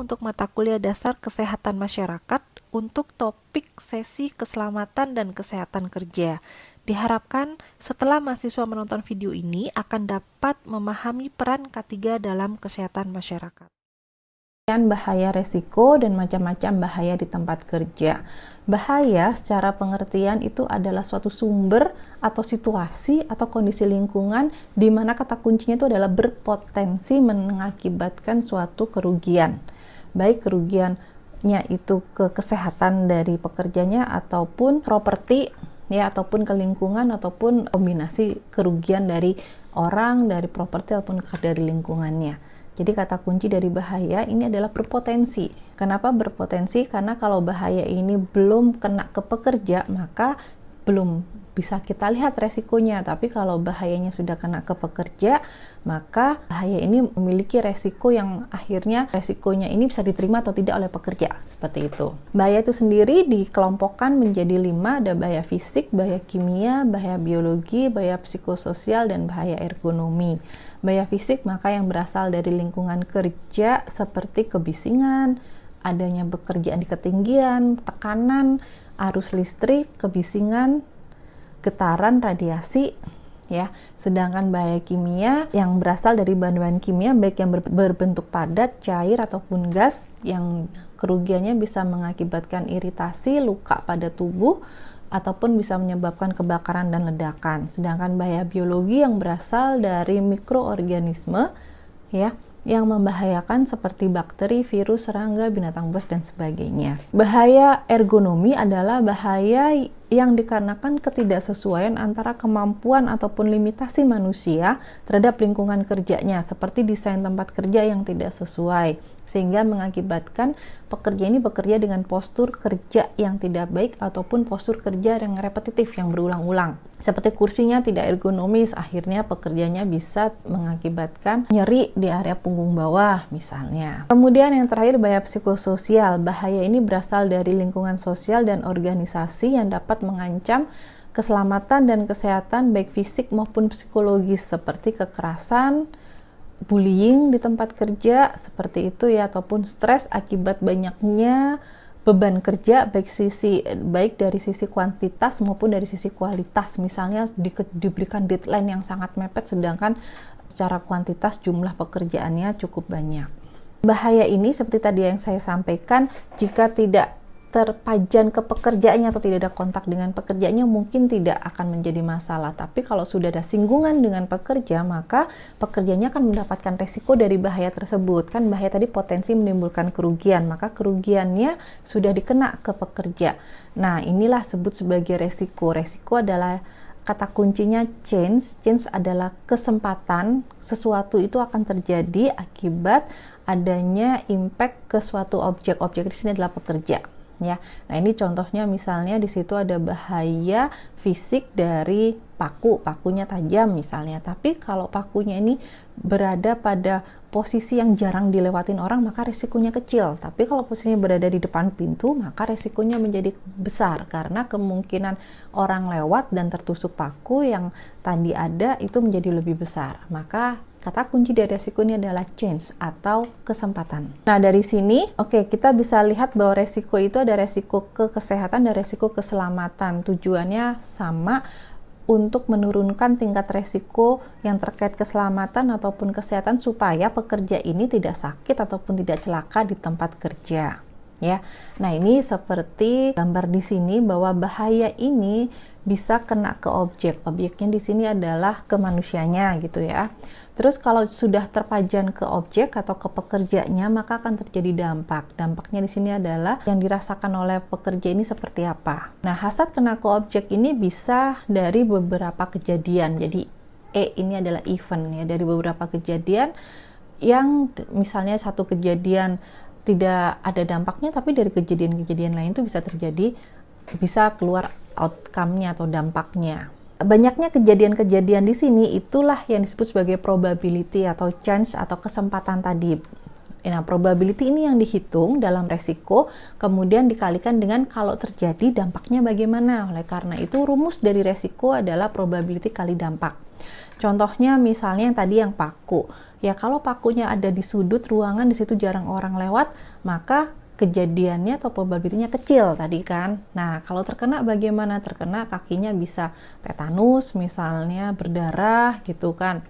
untuk mata kuliah dasar kesehatan masyarakat untuk topik sesi keselamatan dan kesehatan kerja. Diharapkan setelah mahasiswa menonton video ini akan dapat memahami peran K3 dalam kesehatan masyarakat. Bahaya resiko dan macam-macam bahaya di tempat kerja. Bahaya secara pengertian itu adalah suatu sumber atau situasi atau kondisi lingkungan di mana kata kuncinya itu adalah berpotensi mengakibatkan suatu kerugian. Baik kerugiannya itu ke kesehatan dari pekerjanya ataupun properti ya, ataupun ke lingkungan, ataupun kombinasi kerugian dari orang, dari properti ataupun dari lingkungannya. Jadi kata kunci dari bahaya ini adalah berpotensi. Kenapa berpotensi? Karena kalau bahaya ini belum kena ke pekerja, maka belum bisa kita lihat resikonya. Tapi kalau bahayanya sudah kena ke pekerja, maka bahaya ini memiliki resiko yang akhirnya resikonya ini bisa diterima atau tidak oleh pekerja. Seperti itu. Bahaya itu sendiri dikelompokkan menjadi 5. Ada bahaya fisik, bahaya kimia, bahaya biologi, bahaya psikososial, dan bahaya ergonomi. Bahaya fisik maka yang berasal dari lingkungan kerja seperti kebisingan, adanya bekerjaan di ketinggian, tekanan, arus listrik, kebisingan, getaran, radiasi, ya. Sedangkan bahaya kimia yang berasal dari bahan-bahan kimia baik yang berbentuk padat, cair ataupun gas yang kerugiannya bisa mengakibatkan iritasi, luka pada tubuh ataupun bisa menyebabkan kebakaran dan ledakan. Sedangkan bahaya biologi yang berasal dari mikroorganisme ya, yang membahayakan seperti bakteri, virus, serangga, binatang buas dan sebagainya. Bahaya ergonomi adalah bahaya yang dikarenakan ketidaksesuaian antara kemampuan ataupun limitasi manusia terhadap lingkungan kerjanya, seperti desain tempat kerja yang tidak sesuai, sehingga mengakibatkan pekerja ini bekerja dengan postur kerja yang tidak baik ataupun postur kerja yang repetitif yang berulang-ulang. Seperti kursinya tidak ergonomis, akhirnya pekerjanya bisa mengakibatkan nyeri di area punggung bawah misalnya. Kemudian yang terakhir bahaya psikososial. Bahaya ini berasal dari lingkungan sosial dan organisasi yang dapat mengancam keselamatan dan kesehatan baik fisik maupun psikologis seperti kekerasan, bullying di tempat kerja seperti itu ya, ataupun stres akibat banyaknya beban kerja baik dari sisi kuantitas maupun dari sisi kualitas. Misalnya diberikan deadline yang sangat mepet sedangkan secara kuantitas jumlah pekerjaannya cukup banyak. Bahaya ini seperti tadi yang saya sampaikan, jika tidak terpajan ke pekerjaannya atau tidak ada kontak dengan pekerjaannya mungkin tidak akan menjadi masalah, tapi kalau sudah ada singgungan dengan pekerja maka pekerjanya akan mendapatkan resiko dari bahaya tersebut. Kan bahaya tadi potensi menimbulkan kerugian, maka kerugiannya sudah dikena ke pekerja. Nah inilah sebut sebagai resiko. Resiko adalah kata kuncinya change. Change adalah kesempatan, sesuatu itu akan terjadi akibat adanya impact ke suatu objek. Objek di sini adalah pekerja. Ya, nah ini contohnya misalnya di situ ada bahaya fisik dari pakunya tajam misalnya. Tapi kalau pakunya ini berada pada posisi yang jarang dilewatin orang maka resikonya kecil. Tapi kalau posisinya berada di depan pintu maka resikonya menjadi besar karena kemungkinan orang lewat dan tertusuk paku yang tadi ada itu menjadi lebih besar. Maka kata kunci dari resiko ini adalah change atau kesempatan. Nah dari sini, kita bisa lihat bahwa resiko itu ada resiko ke kesehatan dan resiko keselamatan. Tujuannya sama, untuk menurunkan tingkat resiko yang terkait keselamatan ataupun kesehatan supaya pekerja ini tidak sakit ataupun tidak celaka di tempat kerja. Ya, nah ini seperti gambar di sini bahwa bahaya ini bisa kena ke objek. Objeknya di sini adalah ke manusianya gitu ya. Terus kalau sudah terpajan ke objek atau ke pekerjanya maka akan terjadi dampak. Dampaknya di sini adalah yang dirasakan oleh pekerja ini seperti apa. Nah, hasad kena ke objek ini bisa dari beberapa kejadian. Jadi ini adalah event ya, dari beberapa kejadian yang misalnya satu kejadian tidak ada dampaknya tapi dari kejadian-kejadian lain itu bisa terjadi, bisa keluar outcome-nya atau dampaknya. Banyaknya kejadian-kejadian di sini itulah yang disebut sebagai probability atau chance atau kesempatan tadi. Nah, probability ini yang dihitung dalam resiko, kemudian dikalikan dengan kalau terjadi dampaknya bagaimana. Oleh karena itu, rumus dari resiko adalah probability kali dampak. Contohnya misalnya yang tadi yang paku. Ya kalau pakunya ada di sudut ruangan, di situ jarang orang lewat, maka kejadiannya atau probabilitasnya kecil tadi kan. Nah, kalau terkena bagaimana? Terkena kakinya bisa tetanus misalnya, berdarah gitu kan.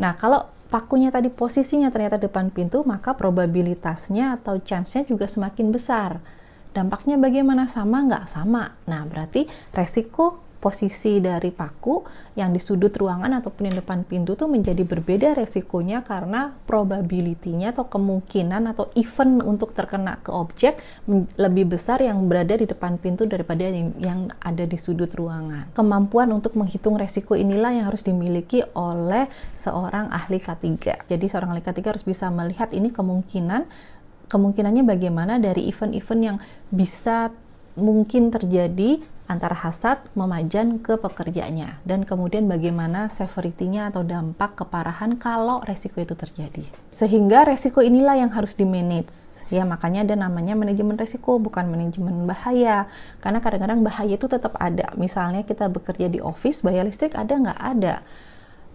Nah, kalau pakunya tadi posisinya ternyata depan pintu, maka probabilitasnya atau chance-nya juga semakin besar. Dampaknya bagaimana? Sama nggak? Sama. Nah, berarti resiko posisi dari paku yang di sudut ruangan ataupun di depan pintu tuh menjadi berbeda resikonya karena probability-nya atau kemungkinan atau event untuk terkena ke objek lebih besar yang berada di depan pintu daripada yang ada di sudut ruangan. Kemampuan untuk menghitung resiko inilah yang harus dimiliki oleh seorang ahli K3. Jadi seorang ahli K3 harus bisa melihat ini kemungkinannya bagaimana dari event-event yang bisa mungkin terjadi antara hasad memajan ke pekerjanya, dan kemudian bagaimana severity-nya atau dampak keparahan kalau resiko itu terjadi. Sehingga resiko inilah yang harus di-manage. Ya, makanya ada namanya manajemen resiko, bukan manajemen bahaya. Karena kadang-kadang bahaya itu tetap ada. Misalnya kita bekerja di office, bahaya listrik ada nggak? Ada.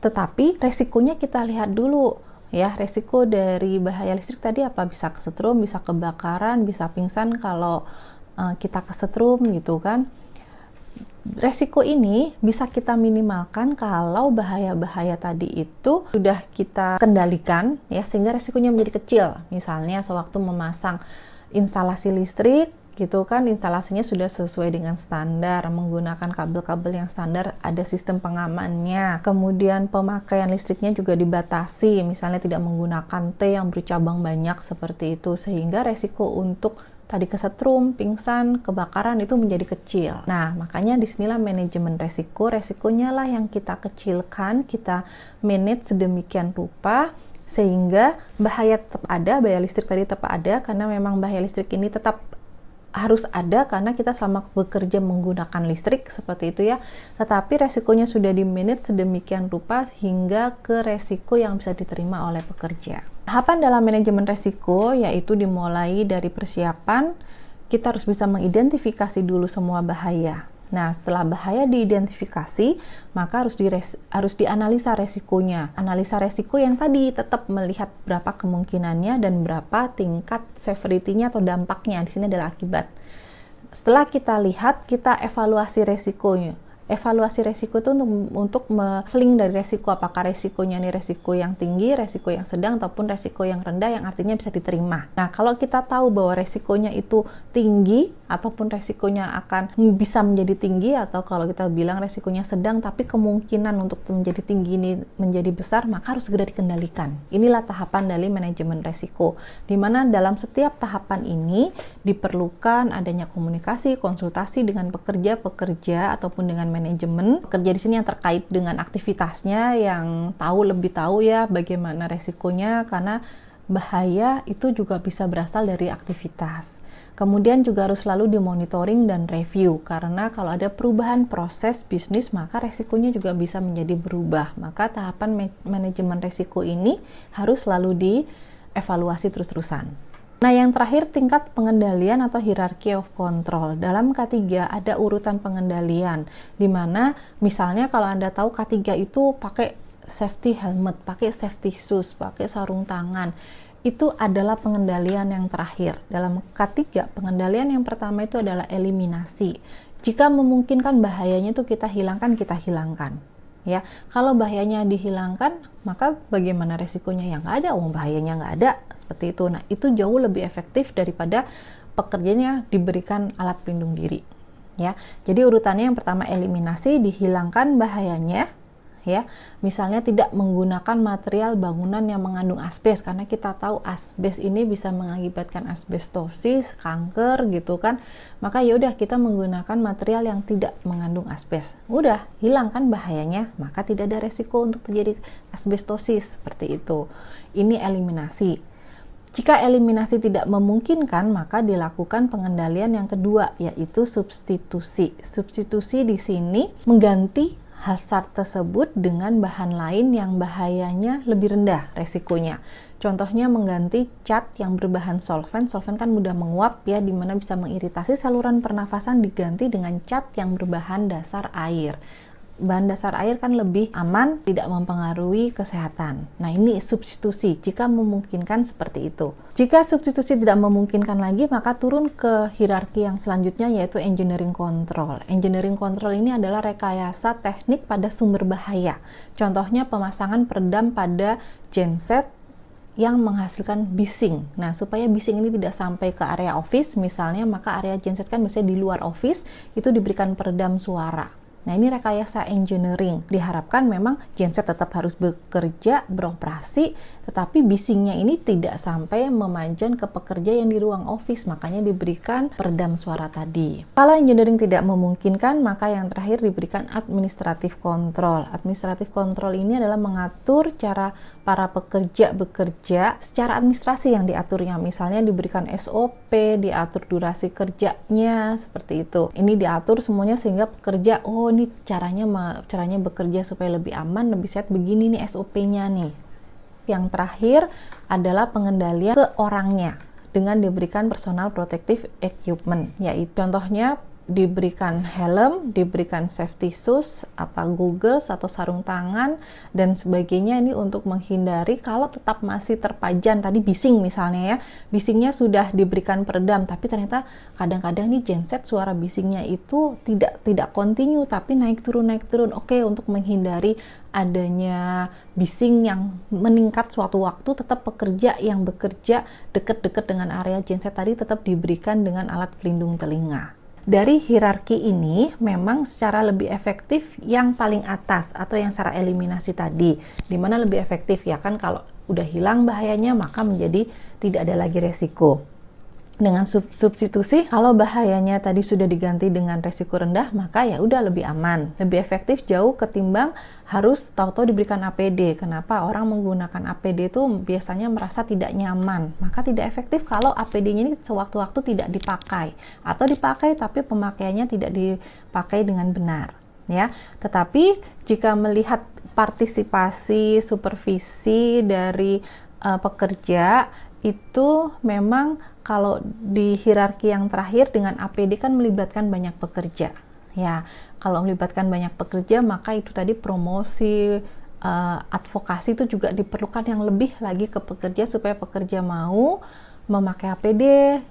Tetapi resikonya kita lihat dulu. Ya, resiko dari bahaya listrik tadi apa? Bisa kesetrum, bisa kebakaran, bisa pingsan kalau kita kesetrum gitu kan. Resiko ini bisa kita minimalkan kalau bahaya-bahaya tadi itu sudah kita kendalikan ya, sehingga resikonya menjadi kecil. Misalnya sewaktu memasang instalasi listrik gitu kan, instalasinya sudah sesuai dengan standar, menggunakan kabel-kabel yang standar, ada sistem pengamannya. Kemudian pemakaian listriknya juga dibatasi, misalnya tidak menggunakan T yang bercabang banyak seperti itu, sehingga resiko untuk tadi kesetrum, pingsan, kebakaran itu menjadi kecil. Nah, makanya disinilah manajemen resikonya lah yang kita kecilkan, kita manage sedemikian rupa sehingga bahaya tetap ada, bahaya listrik tadi tetap ada, karena memang bahaya listrik ini tetap harus ada karena kita selama bekerja menggunakan listrik seperti itu ya. Tetapi resikonya sudah di-manage sedemikian rupa hingga ke resiko yang bisa diterima oleh pekerja. Tahapan dalam manajemen resiko yaitu dimulai dari persiapan, kita harus bisa mengidentifikasi dulu semua bahaya. Nah, setelah bahaya diidentifikasi, maka harus dianalisa resikonya. Analisa resiko yang tadi tetap melihat berapa kemungkinannya dan berapa tingkat severity-nya atau dampaknya. Di sini adalah akibat. Setelah kita lihat, kita evaluasi resikonya. Evaluasi resiko itu untuk leveling dari resiko, apakah resikonya ini resiko yang tinggi, resiko yang sedang, ataupun resiko yang rendah yang artinya bisa diterima. Nah, kalau kita tahu bahwa resikonya itu tinggi ataupun resikonya akan bisa menjadi tinggi, atau kalau kita bilang resikonya sedang tapi kemungkinan untuk menjadi tinggi ini menjadi besar, maka harus segera dikendalikan. Inilah tahapan dari manajemen resiko, di mana dalam setiap tahapan ini diperlukan adanya komunikasi, konsultasi dengan pekerja ataupun dengan manajemen kerja di sini yang terkait dengan aktivitasnya, yang lebih tahu ya bagaimana resikonya, karena bahaya itu juga bisa berasal dari aktivitas. Kemudian juga harus selalu dimonitoring dan review, karena kalau ada perubahan proses bisnis maka resikonya juga bisa menjadi berubah. Maka tahapan manajemen resiko ini harus selalu dievaluasi terus-terusan. Nah, yang terakhir tingkat pengendalian atau hierarchy of control. Dalam K3 ada urutan pengendalian, di mana misalnya kalau Anda tahu K3 itu pakai safety helmet, pakai safety shoes, pakai sarung tangan. Itu adalah pengendalian yang terakhir. Dalam K3, pengendalian yang pertama itu adalah eliminasi. Jika memungkinkan bahayanya itu kita hilangkan. Ya, kalau bahayanya dihilangkan, maka bagaimana resikonya yang nggak ada? Bahayanya nggak ada, seperti itu. Nah, itu jauh lebih efektif daripada pekerjanya diberikan alat pelindung diri. Ya, jadi urutannya yang pertama eliminasi, dihilangkan bahayanya. Ya, misalnya tidak menggunakan material bangunan yang mengandung asbes, karena kita tahu asbes ini bisa mengakibatkan asbestosis, kanker gitu kan. Maka ya udah kita menggunakan material yang tidak mengandung asbes. Udah, hilangkan bahayanya, maka tidak ada resiko untuk terjadi asbestosis seperti itu. Ini eliminasi. Jika eliminasi tidak memungkinkan, maka dilakukan pengendalian yang kedua, yaitu substitusi. Substitusi di sini mengganti hazard tersebut dengan bahan lain yang bahayanya lebih rendah resikonya. Contohnya mengganti cat yang berbahan solvent. Solvent kan mudah menguap ya, dimana bisa mengiritasi saluran pernafasan, diganti dengan cat yang berbahan dasar air. bahan dasar air kan lebih aman, tidak mempengaruhi kesehatan. Nah, ini substitusi jika memungkinkan seperti itu. Jika substitusi tidak memungkinkan lagi, maka turun ke hierarki yang selanjutnya, yaitu engineering control. Engineering control ini adalah rekayasa teknik pada sumber bahaya. Contohnya pemasangan peredam pada genset yang menghasilkan bising. Nah, supaya bising ini tidak sampai ke area office misalnya, maka area genset kan biasanya di luar office, itu diberikan peredam suara. Nah, ini rekayasa engineering. Diharapkan memang genset tetap harus bekerja, beroperasi, tetapi bisingnya ini tidak sampai memanjang ke pekerja yang di ruang office, makanya diberikan peredam suara tadi. Kalau engineering tidak memungkinkan, maka yang terakhir diberikan administrative control. Administrative control ini adalah mengatur cara para pekerja bekerja secara administrasi yang diaturnya. Misalnya diberikan SOP, diatur durasi kerjanya, seperti itu. Ini diatur semuanya sehingga pekerja, oh ini caranya bekerja supaya lebih aman, lebih sehat, begini nih SOP-nya nih. Yang terakhir adalah pengendalian ke orangnya dengan diberikan personal protective equipment, yaitu contohnya diberikan helm, diberikan safety shoes, goggles atau sarung tangan dan sebagainya, ini untuk menghindari kalau tetap masih terpajan tadi bising misalnya ya, bisingnya sudah diberikan peredam tapi ternyata kadang-kadang nih genset suara bisingnya itu tidak kontinu tapi naik turun. Oke, untuk menghindari adanya bising yang meningkat suatu waktu, tetap pekerja yang bekerja dekat-dekat dengan area genset tadi tetap diberikan dengan alat pelindung telinga. Dari hierarki ini memang secara lebih efektif yang paling atas atau yang secara eliminasi tadi, dimana lebih efektif ya kan, kalau udah hilang bahayanya maka menjadi tidak ada lagi resiko. Dengan substitusi, kalau bahayanya tadi sudah diganti dengan resiko rendah, maka ya udah lebih aman, lebih efektif jauh ketimbang harus tahu-tahu diberikan APD. Kenapa? Orang menggunakan APD itu biasanya merasa tidak nyaman, maka tidak efektif kalau APD-nya ini sewaktu-waktu tidak dipakai, atau dipakai tapi pemakaiannya tidak dipakai dengan benar. Ya, tetapi jika melihat partisipasi supervisi dari pekerja, itu memang kalau di hierarki yang terakhir dengan APD kan melibatkan banyak pekerja. Ya, kalau melibatkan banyak pekerja maka itu tadi promosi, advokasi itu juga diperlukan yang lebih lagi ke pekerja supaya pekerja mau memakai APD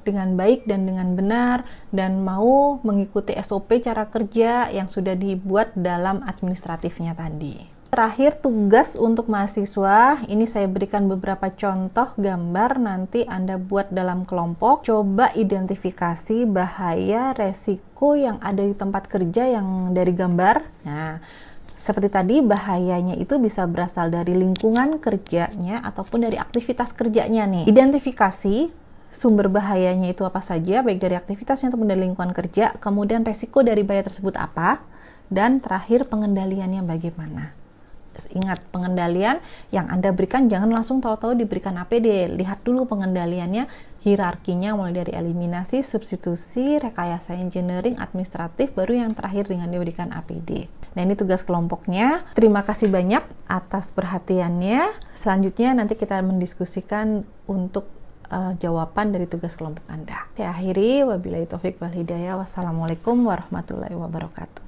dengan baik dan dengan benar dan mau mengikuti SOP cara kerja yang sudah dibuat dalam administratifnya tadi. Terakhir, tugas untuk mahasiswa, ini saya berikan beberapa contoh gambar, nanti Anda buat dalam kelompok. Coba identifikasi bahaya resiko yang ada di tempat kerja yang dari gambar. Nah, seperti tadi, bahayanya itu bisa berasal dari lingkungan kerjanya ataupun dari aktivitas kerjanya nih. Identifikasi sumber bahayanya itu apa saja, baik dari aktivitasnya ataupun dari lingkungan kerja, kemudian resiko dari bahaya tersebut apa, dan terakhir pengendaliannya bagaimana. Ingat, pengendalian yang Anda berikan jangan langsung tahu-tahu diberikan APD. Lihat dulu pengendaliannya, hierarkinya mulai dari eliminasi, substitusi, rekayasa engineering, administratif, baru yang terakhir dengan diberikan APD. Nah, ini tugas kelompoknya. Terima kasih banyak atas perhatiannya. Selanjutnya nanti kita mendiskusikan untuk jawaban dari tugas kelompok Anda. Saya akhiri, wabillahi taufik wal hidayah. Wassalamualaikum warahmatullahi wabarakatuh.